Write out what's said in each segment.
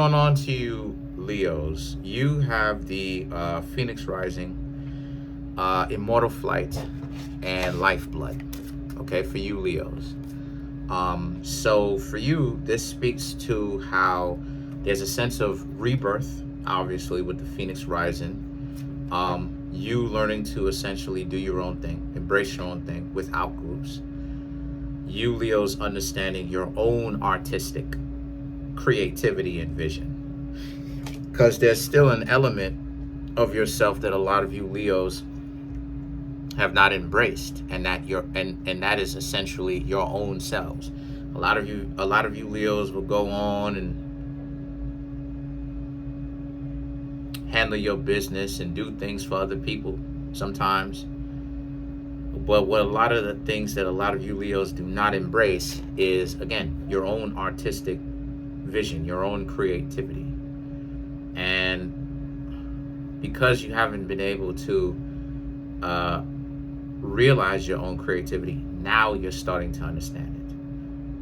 On to you, Leos. You have the Phoenix Rising, Immortal Flight, and Lifeblood. Okay, for you, Leos. So for you, this speaks to how there's a sense of rebirth, obviously, with the Phoenix Rising. You learning to essentially do your own thing, embrace your own thing without groups. You, Leos, understanding your own artistic creativity and vision. Because there's still an element of yourself that a lot of you Leos have not embraced, and that is essentially your own selves. A lot of you Leos will go on and handle your business and do things for other people sometimes. But what a lot of the things that a lot of you Leos do not embrace is, again, your own artistic vision, your own creativity. And because you haven't been able to realize your own creativity, now you're starting to understand it,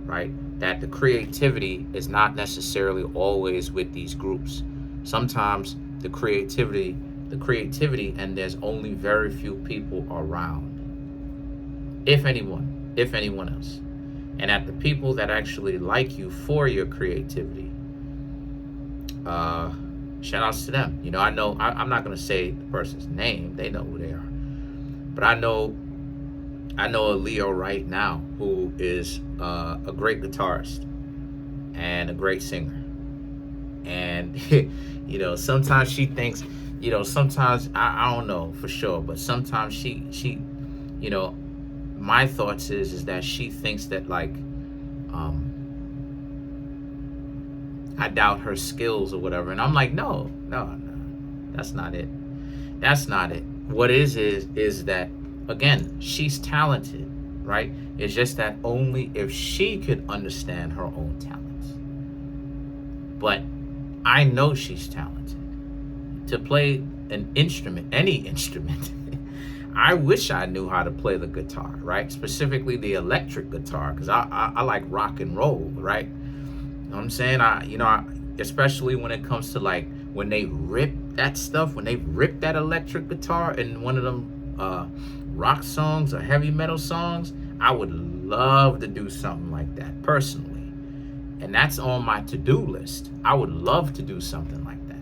right? That the creativity is not necessarily always with these groups. Sometimes the creativity, and there's only very few people around, if anyone else. And that the people that actually like you for your creativity, shout outs to them. I'm not going to say the person's name. They know who they are. But I know a Leo right now who is a great guitarist and a great singer. And, sometimes she thinks, sometimes, I don't know for sure, but sometimes she my thoughts is that she thinks that, like, I doubt her skills or whatever. And I'm like, no, that's not it. That's not it. What is that, again, she's talented, right? It's just that only if she could understand her own talents. But I know she's talented. To play an instrument, any instrument, I wish I knew how to play the guitar, right? Specifically the electric guitar, because I like rock and roll, right? You know what I'm saying? Especially when it comes to, like, when they rip that stuff, when they rip that electric guitar in one of them rock songs or heavy metal songs, I would love to do something like that personally. And that's on my to-do list. I would love to do something like that.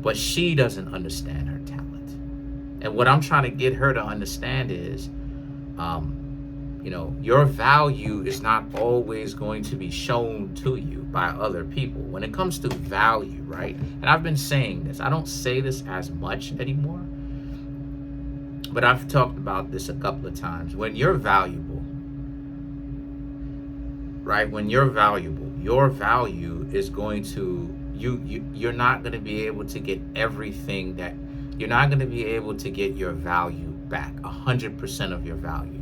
But she doesn't understand her talent. And what I'm trying to get her to understand is, your value is not always going to be shown to you by other people. When it comes to value, right? And I've been saying this. I don't say this as much anymore, but I've talked about this a couple of times. When you're valuable, right? When you're valuable, your value is going to, you're not going to be able to get everything that, you're not going to be able to get your value back, 100% of your value.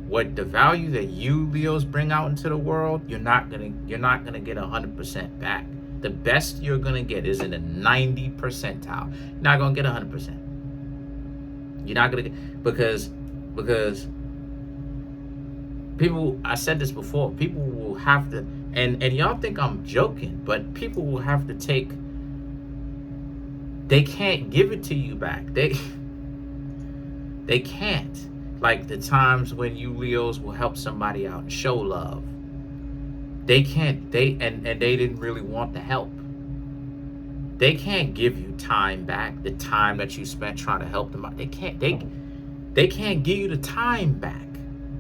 What the value that you Leos bring out into the world, you're not gonna get 100% back. The best you're gonna get is in the 90 percentile. You're not gonna get 100%. You're not gonna get, because people, I said this before, people will have to, and y'all think I'm joking, but people will have to take, they can't give it to you back. They can't. Like the times when you Leos will help somebody out and show love. They can't, and they didn't really want the help. They can't give you time back, the time that you spent trying to help them out. They can't give you the time back.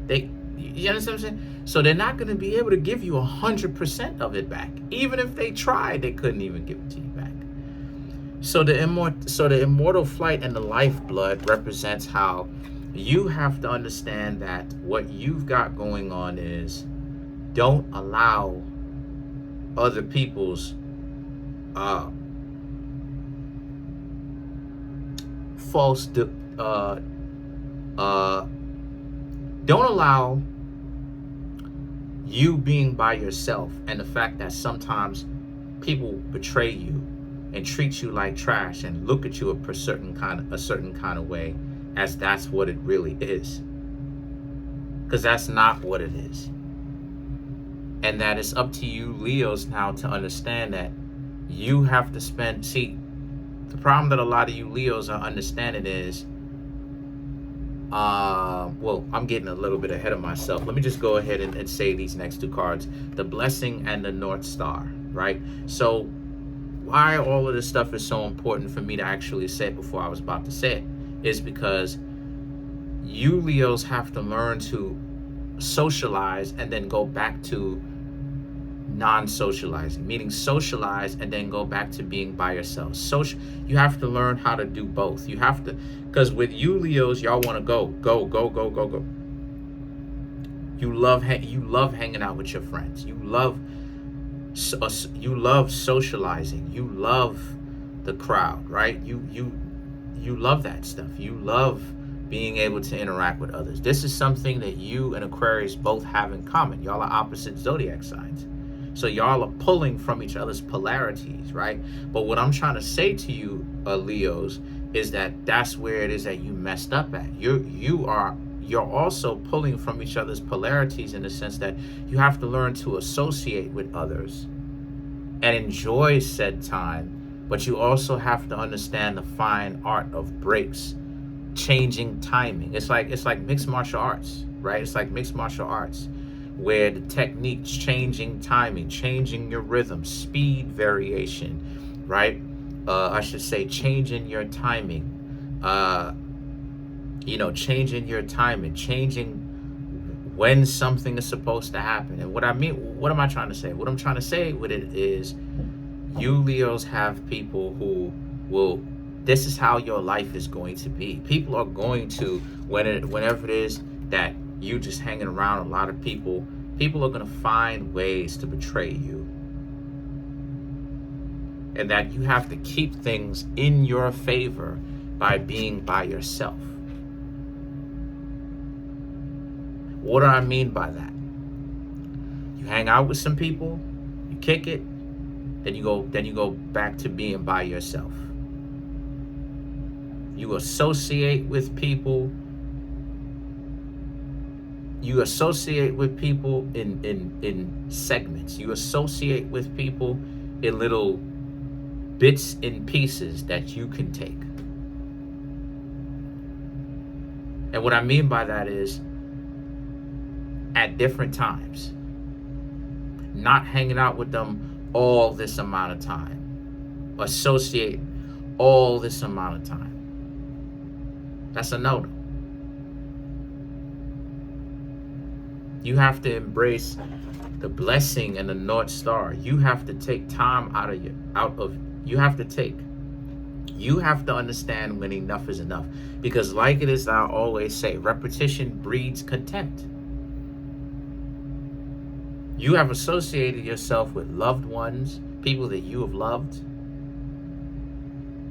You understand what I'm saying? So they're not going to be able to give you 100% of it back. Even if they tried, they couldn't even give it to you back. So the immortal flight and the lifeblood represents how you have to understand that what you've got going on is, don't allow other people's don't allow you being by yourself, and the fact that sometimes people betray you and treat you like trash and look at you a certain kind of way, as that's what it really is. Because that's not what it is. And that it's up to you Leos now to understand that you have to spend, see, the problem that a lot of you Leos are understanding is, well, I'm getting a little bit ahead of myself. Let me just go ahead and say these next two cards, the Blessing and the North Star, right? So why all of this stuff is so important for me to actually say it before I was about to say it is because you Leos have to learn to socialize and then go back to non-socializing, meaning socialize and then go back to being by yourself. You have to learn how to do both. You have to, because with you Leos, y'all want to go. You love hanging out with your friends. You love socializing. You love the crowd, right? You love that stuff. You love being able to interact with others. This is something that you and Aquarius both have in common. Y'all are opposite zodiac signs. So y'all are pulling from each other's polarities, right? But what I'm trying to say to you, Leos, is that that's where it is that you messed up at. You're also pulling from each other's polarities in the sense that you have to learn to associate with others and enjoy said time, but you also have to understand the fine art of breaks, changing timing. It's like mixed martial arts, right? It's like mixed martial arts, where the techniques, changing timing, changing your rhythm, speed variation, right? I should say changing your timing, changing your timing, changing when something is supposed to happen. And what am I trying to say? What I'm trying to say with it is you Leos have people who will, this is how your life is going to be. People are going to, whenever it is that you just hanging around a lot of people are going to find ways to betray you. And that you have to keep things in your favor by being by yourself. What do I mean by that? You hang out with some people, you kick it, then you go back to being by yourself. You associate with people. You associate with people in segments. You associate with people in little bits and pieces that you can take. And what I mean by that is at different times. Not hanging out with them all this amount of time. Associate all this amount of time. That's a no-no. You have to embrace the blessing and the North Star. You have to take time you have to understand when enough is enough. Because like it is, I always say, repetition breeds contempt. You have associated yourself with loved ones, people that you have loved,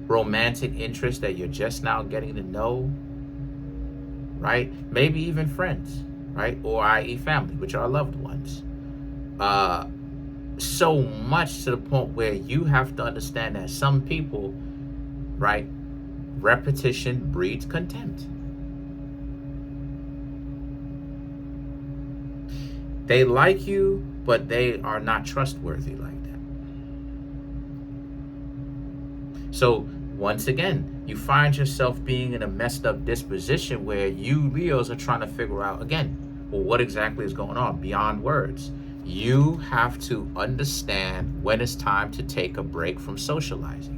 romantic interests that you're just now getting to know, right? Maybe even friends, right? Or i.e. family, which are loved ones. So much to the point where you have to understand that some people, right, repetition breeds contempt. They like you, but they are not trustworthy like that. So once again, you find yourself being in a messed up disposition where you Leos are trying to figure out, again, well, what exactly is going on beyond words. You have to understand when it's time to take a break from socializing.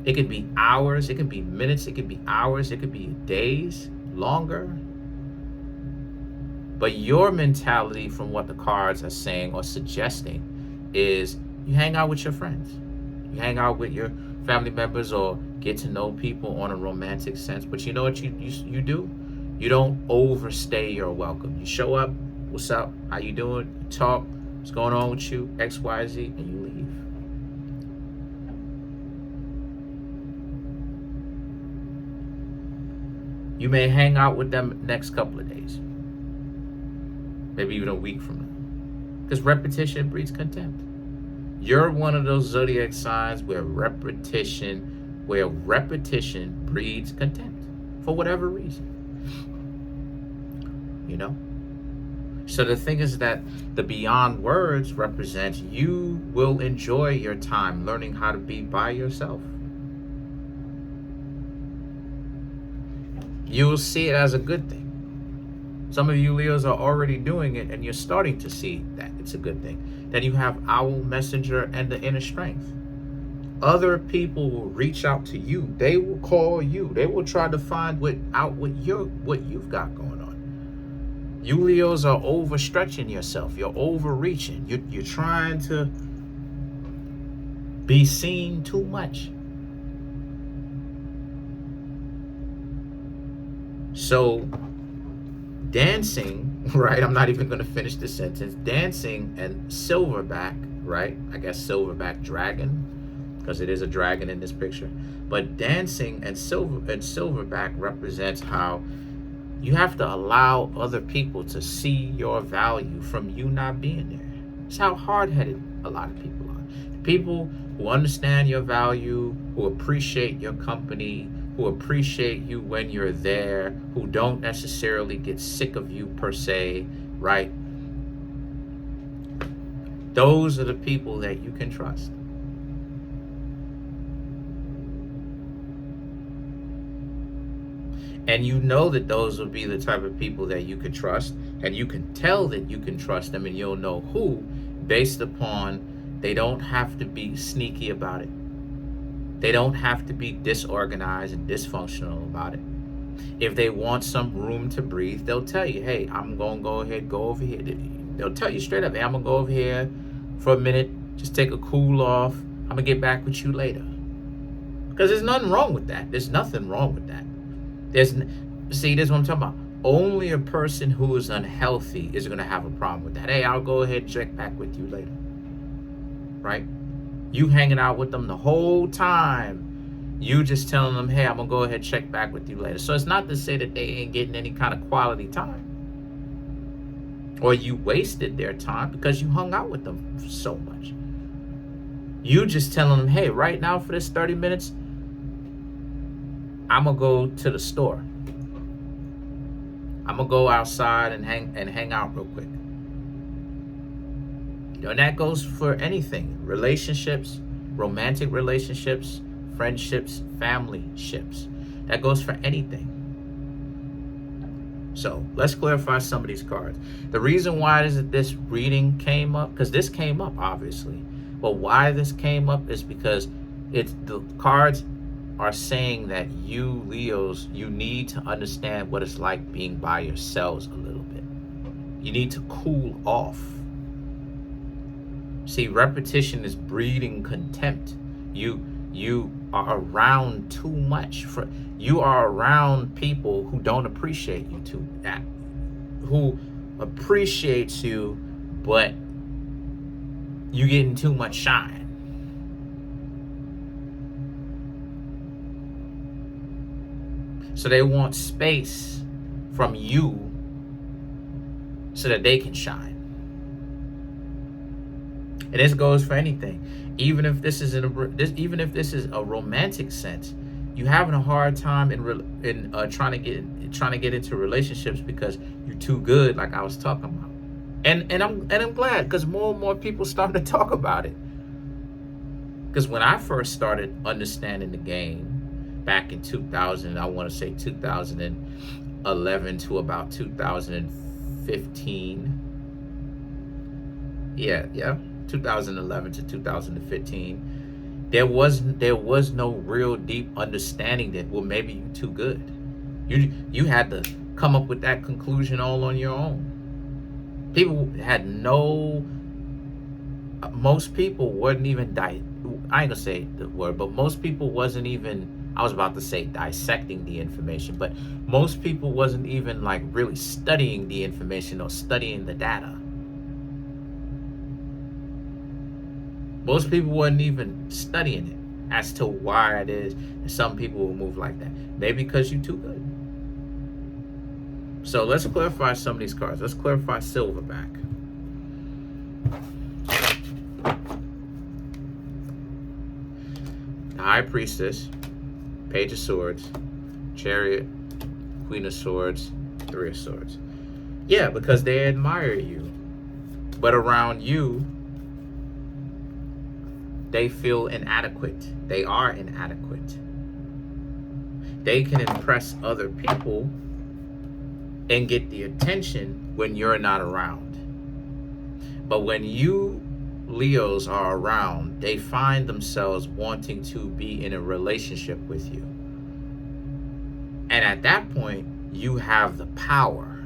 It could be hours, it could be minutes, it could be hours, it could be days, longer. But your mentality, from what the cards are saying or suggesting, is you hang out with your friends. You hang out with your family members or get to know people on a romantic sense. But you know what you do? You don't overstay your welcome. You show up, what's up, how you doing, you talk, what's going on with you, X, Y, Z, and you leave. You may hang out with them next couple of days, maybe even a week from now, because repetition breeds contempt. You're one of those zodiac signs where repetition breeds contempt for whatever reason. You know, So the thing is that the beyond words represents you will enjoy your time learning how to be by yourself. You will see it as a good thing. Some of you Leos are already doing it, and you're starting to see that it's a good thing. Then you have Owl, Messenger, and the Inner Strength. Other people will reach out to you. They will call you. They will try to find what you've got going on. You Leos are overstretching yourself. You're overreaching. You're trying to be seen too much. So dancing, right? I'm not even going to finish the sentence. Dancing and silverback, right? I guess silverback dragon, because it is a dragon in this picture. But dancing and silverback represents how you have to allow other people to see your value from you not being there. It's how hard-headed a lot of people are. People who understand your value, who appreciate your company, who appreciate you when you're there, who don't necessarily get sick of you per se, right? Those are the people that you can trust. And you know that those will be the type of people that you can trust, and you can tell that you can trust them, and you'll know who based upon they don't have to be sneaky about it. They don't have to be disorganized and dysfunctional about it. If they want some room to breathe, they'll tell you, hey, I'm going to go over here. They'll tell you straight up, hey, I'm going to go over here for a minute, just take a cool off. I'm going to get back with you later. Because there's nothing wrong with that. There's nothing wrong with that. See, this is what I'm talking about. Only a person who is unhealthy is going to have a problem with that. Hey, I'll go ahead and check back with you later. Right? You hanging out with them the whole time. You just telling them, hey, I'm going to go ahead and check back with you later. So it's not to say that they ain't getting any kind of quality time. Or you wasted their time because you hung out with them so much. You just telling them, hey, right now for this 30 minutes, I'm going to go to the store. I'm going to go outside and hang out real quick. You know, and that goes for anything. Relationships, romantic relationships, friendships, family ships. That goes for anything. So let's clarify some of these cards. The reason why is that this reading came up, because this came up obviously, but why this came up is because the cards are saying that you Leos, you need to understand what it's like being by yourselves a little bit. You need to cool off. See, repetition is breeding contempt. You are around too much. You are around people who don't appreciate you who appreciates you, but you getting too much shine. So they want space from you so that they can shine. And this goes for anything. Even if this is a romantic sense, you're having a hard time in trying to get into relationships because you're too good, like I was talking about. And I'm glad, because more and more people starting to talk about it. Because when I first started understanding the game back in 2000, I want to say 2011 to about 2015. Yeah. 2011 to 2015, there was no real deep understanding that, well, maybe you're too good. You had to come up with that conclusion all on your own. Most people wasn't even I ain't gonna say the word, but most people wasn't even, I was about to say dissecting the information, but most people wasn't even like really studying the information or studying the data. Most people wasn't even studying it as to why it is that some people will move like that. Maybe because you're too good. So let's clarify some of these cards. Let's clarify Silverback. The High Priestess, Page of Swords, Chariot, Queen of Swords, Three of Swords. Yeah, because they admire you. But around you, they feel inadequate. They are inadequate. They can impress other people and get the attention when you're not around. But when you Leos are around, they find themselves wanting to be in a relationship with you. And at that point, you have the power.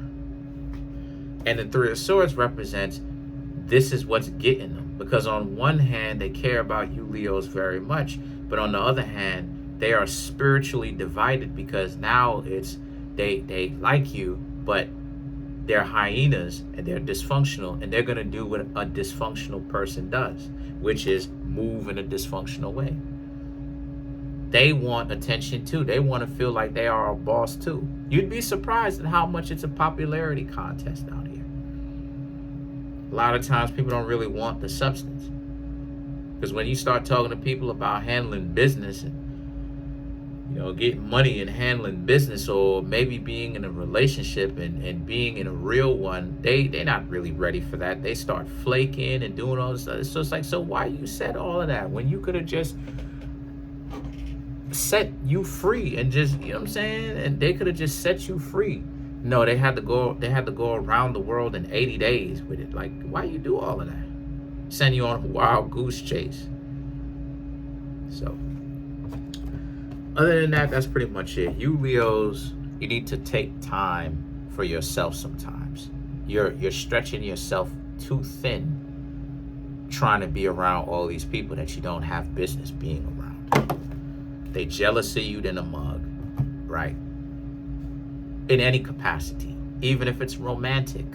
And the Three of Swords represents this is what's getting them. Because on one hand, they care about you Leos very much. But on the other hand, they are spiritually divided because now it's they like you, but they're hyenas and they're dysfunctional, and they're going to do what a dysfunctional person does, which is move in a dysfunctional way. They want attention too. They want to feel like they are a boss too. You'd be surprised at how much it's a popularity contest out here. A lot of times people don't really want the substance. Because when you start talking to people about handling business and, you know, getting money and handling business, or maybe being in a relationship and being in a real one, they're not really ready for that. They start flaking and doing all this stuff. So it's like, so why you said all of that when you could have just set you free and just, you know what I'm saying? And they could have just set you free. No, they had to go around the world in 80 days with it. Like, why you do all of that? Send you on a wild goose chase. So other than that, that's pretty much it. You Leos, you need to take time for yourself sometimes. You're stretching yourself too thin trying to be around all these people that you don't have business being around. They jealous of you than a mug, right? In any capacity, even if it's romantic.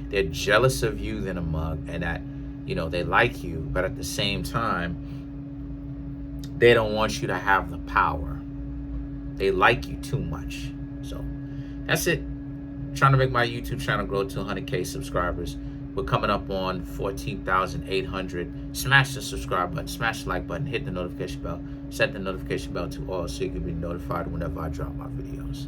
They're jealous of you than a mug, and that, you know, they like you, but at the same time, they don't want you to have the power. They like you too much. So that's it. I'm trying to make my YouTube channel grow to 100K subscribers. We're coming up on 14,800. Smash the subscribe button, smash the like button, hit the notification bell, set the notification bell to all so you can be notified whenever I drop my videos.